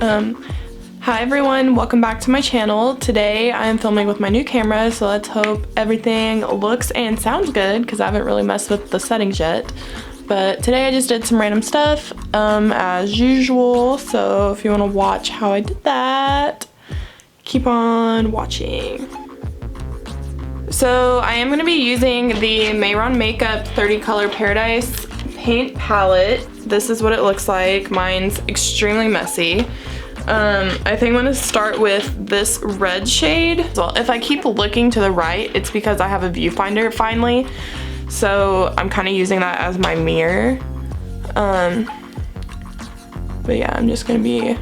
Hi everyone, welcome back to my channel. Today I am filming with my new camera, so let's hope everything looks and sounds good because I haven't really messed with the settings yet. But today I just did some random stuff as usual, so if you want to watch how I did that, keep on watching. So I am going to be using the MehronMakeup 30 Color Paradise paint palette. This is what it looks like. Mine's extremely messy. I think I'm going to start with this red shade. Well, if I keep looking to the right, it's because I have a viewfinder finally. So I'm kind of using that as my mirror. But yeah, I'm just going to be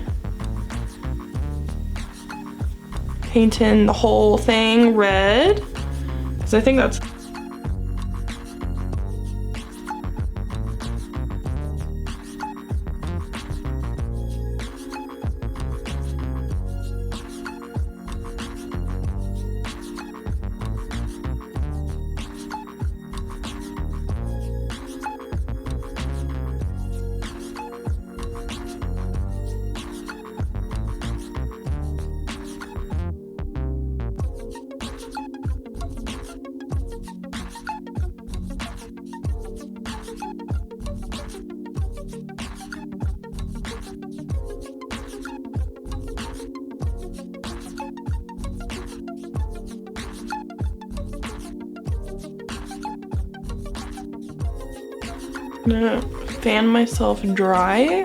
painting the whole thing red. So I think that's I'm gonna fan myself dry.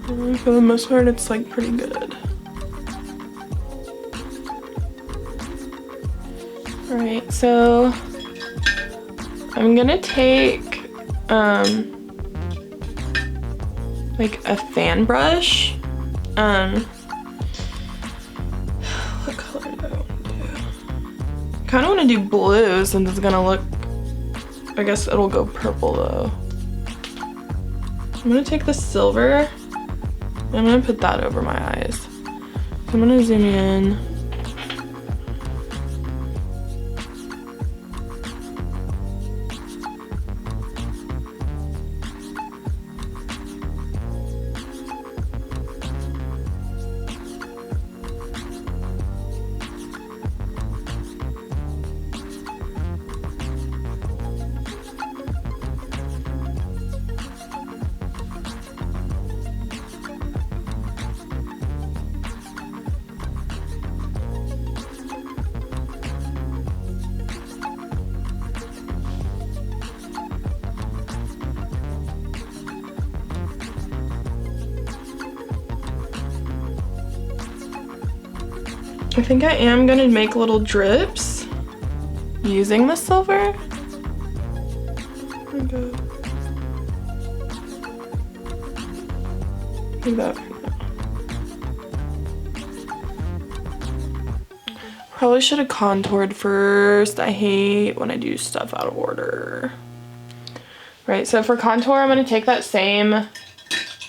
For the most part, it's like pretty good. Alright, so I'm gonna take like a fan brush. What color do I want to do? I kind of want to do blue since it's gonna look, I guess it'll go purple though. I'm gonna take the silver and I'm gonna put that over my eyes. So I'm gonna zoom in. I think I am gonna make little drips using the silver. Okay. Like that. Probably should have contoured first. I hate when I do stuff out of order. Right, so for contour, I'm gonna take that same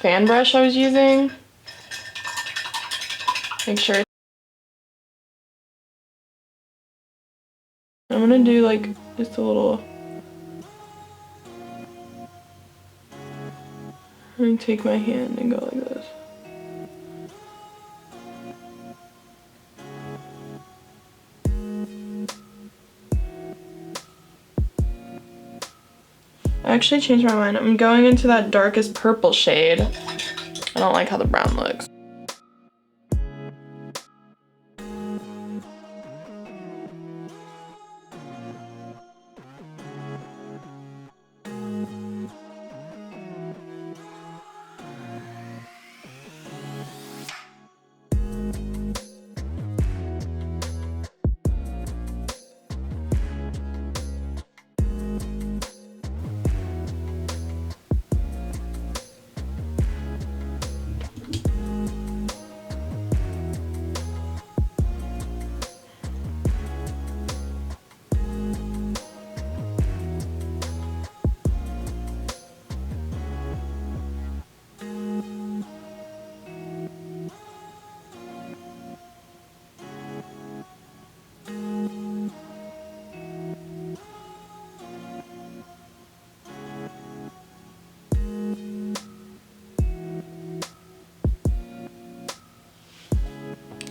fan brush I was using. Make sure I'm gonna do like just a little. I'm gonna take my hand and go like this. I actually changed my mind. I'm going into that darkest purple shade. I don't like how the brown looks.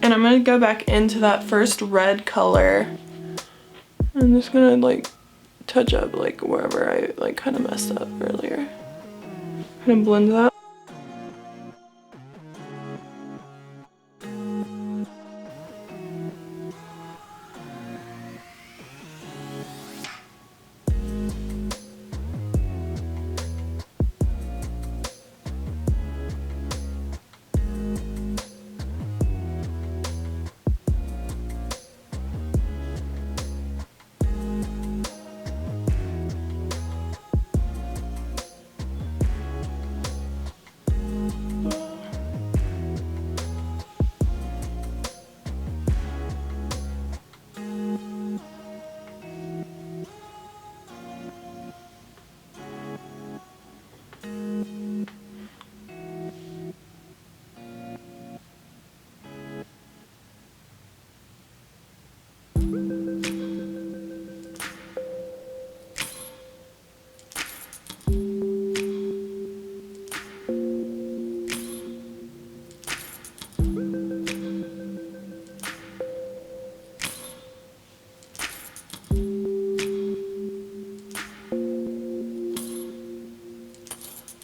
And I'm gonna go back into that first red color. I'm just gonna like touch up like wherever I like kind of messed up earlier. Kind of blend that.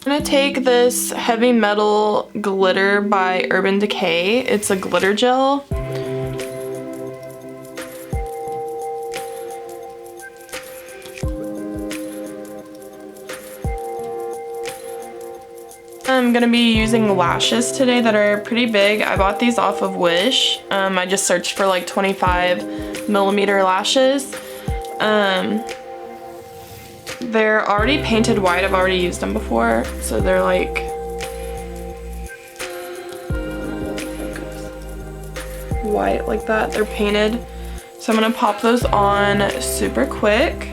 I'm gonna take this Heavy Metal Glitter by Urban Decay. It's a glitter gel. I'm gonna be using lashes today that are pretty big. I bought these off of Wish. I just searched for like 25mm lashes. They're already painted white. I've already used them before, so they're like white like that. They're painted. So I'm gonna pop those on super quick.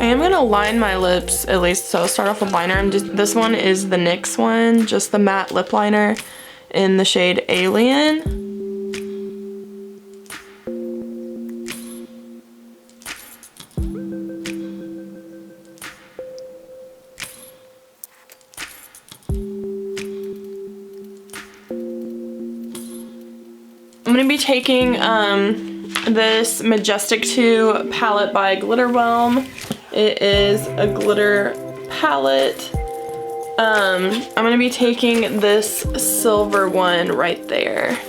I am gonna line my lips at least, so I'll start off with liner. This one is the NYX one, just the matte lip liner in the shade Alien. I'm gonna be taking this Majestic 2 palette by GRWM. It is a glitter palette. I'm gonna be taking this silver one right there.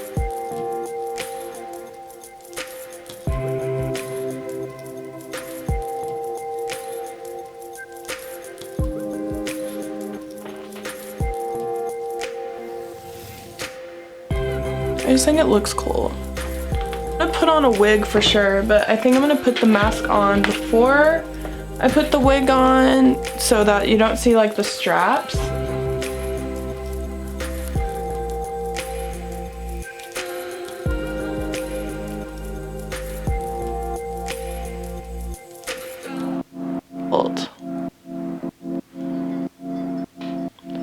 I just think it looks cool. I'm gonna put on a wig for sure, but I think I'm gonna put the mask on before I put the wig on so that you don't see like the straps.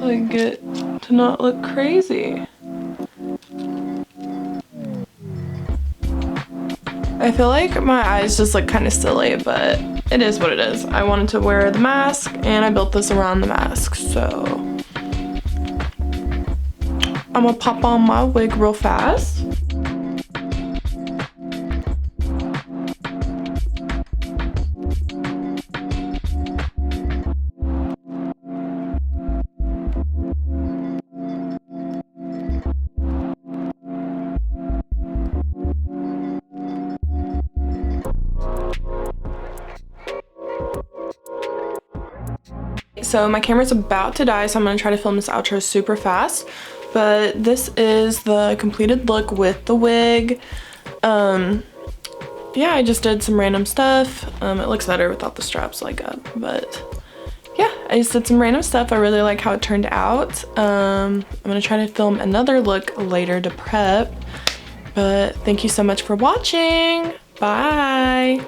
Like it to not look crazy. I feel like my eyes just look kind of silly, but it is what it is. I wanted to wear the mask and I built this around the mask, so I'm gonna pop on my wig real fast. So my camera's about to die, so I'm gonna try to film this outro super fast. But this is the completed look with the wig. Yeah, I just did some random stuff. It looks better without the straps like up, but yeah, I just did some random stuff. I really like how it turned out. I'm gonna try to film another look later to prep. But thank you so much for watching. Bye.